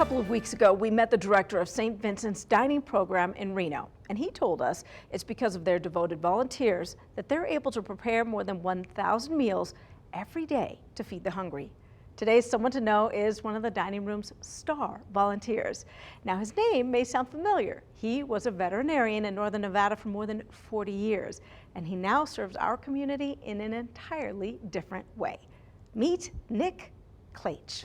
couple of weeks ago, we met the director of St. Vincent's dining program in Reno, and he told us it's because of their devoted volunteers that they're able to prepare more than 1,000 meals every day to feed the hungry. Today's Someone to Know is one of the dining room's star volunteers. Now, his name may sound familiar. He was a veterinarian in Northern Nevada for more than 40 years, and he now serves our community in an entirely different way. Meet Nick Klaich.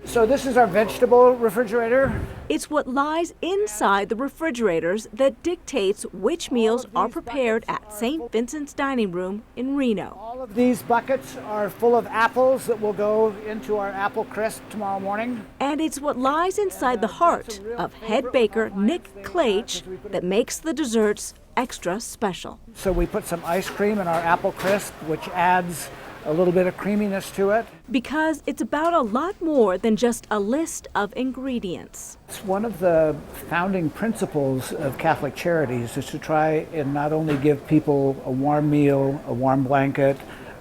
So this is our vegetable refrigerator. It's what lies inside the refrigerators that dictates which meals are prepared at St. Vincent's Dining Room in Reno. All of these buckets are full of apples that will go into our apple crisp tomorrow morning. And it's what lies inside the heart of head baker Nick Klaich that makes the desserts extra special. So we put some ice cream in our apple crisp, which adds a little bit of creaminess to it. Because it's about a lot more than just a list of ingredients. It's one of the founding principles of Catholic Charities is to try and not only give people a warm meal, a warm blanket,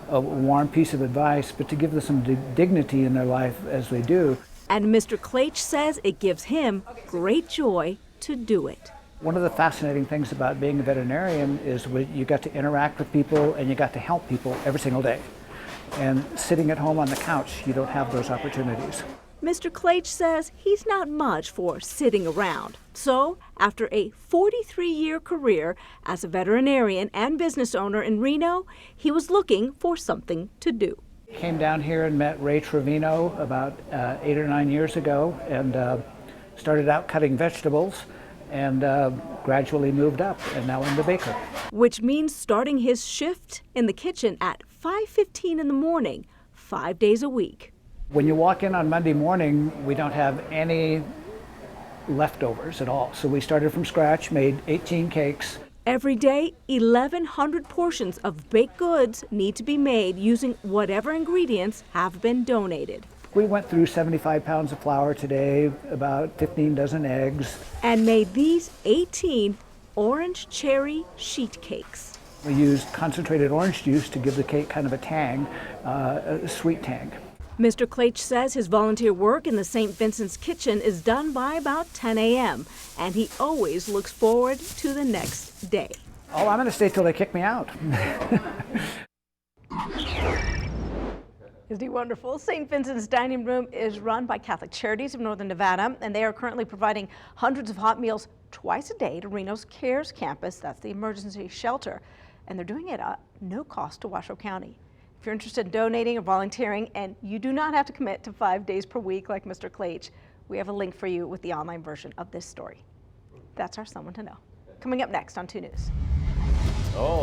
a warm piece of advice, but to give them some dignity in their life as they do. And Mr. Klaich says it gives him great joy to do it. One of the fascinating things about being a veterinarian is you got to interact with people and you got to help people every single day. And sitting at home on the couch, you don't have those opportunities. Mr. Klaich says he's not much for sitting around. So, after a 43-year career as a veterinarian and business owner in Reno, he was looking for something to do. Came down here and met Ray Trevino about 8 or 9 years ago and started out cutting vegetables and gradually moved up, and now I'm the baker. Which means starting his shift in the kitchen at 5:15 in the morning, 5 days a week. When you walk in on Monday morning, we don't have any leftovers at all. So we started from scratch, made 18 cakes. Every day, 1,100 portions of baked goods need to be made using whatever ingredients have been donated. We went through 75 pounds of flour today, about 15 dozen eggs. And made these 18 orange cherry sheet cakes. We used concentrated orange juice to give the cake kind of a tang, a sweet tang. Mr. Klaich says his volunteer work in the St. Vincent's kitchen is done by about 10 a.m. and he always looks forward to the next day. Oh, I'm going to stay till they kick me out. Isn't he wonderful? St. Vincent's Dining Room is run by Catholic Charities of Northern Nevada, and they are currently providing hundreds of hot meals twice a day to Reno's CARES campus. That's the emergency shelter. And they're doing it at no cost to Washoe County. If you're interested in donating or volunteering, and you do not have to commit to 5 days per week like Mr. Klaich, we have a link for you with the online version of this story. That's our Someone to Know. Coming up next on 2 News. Oh.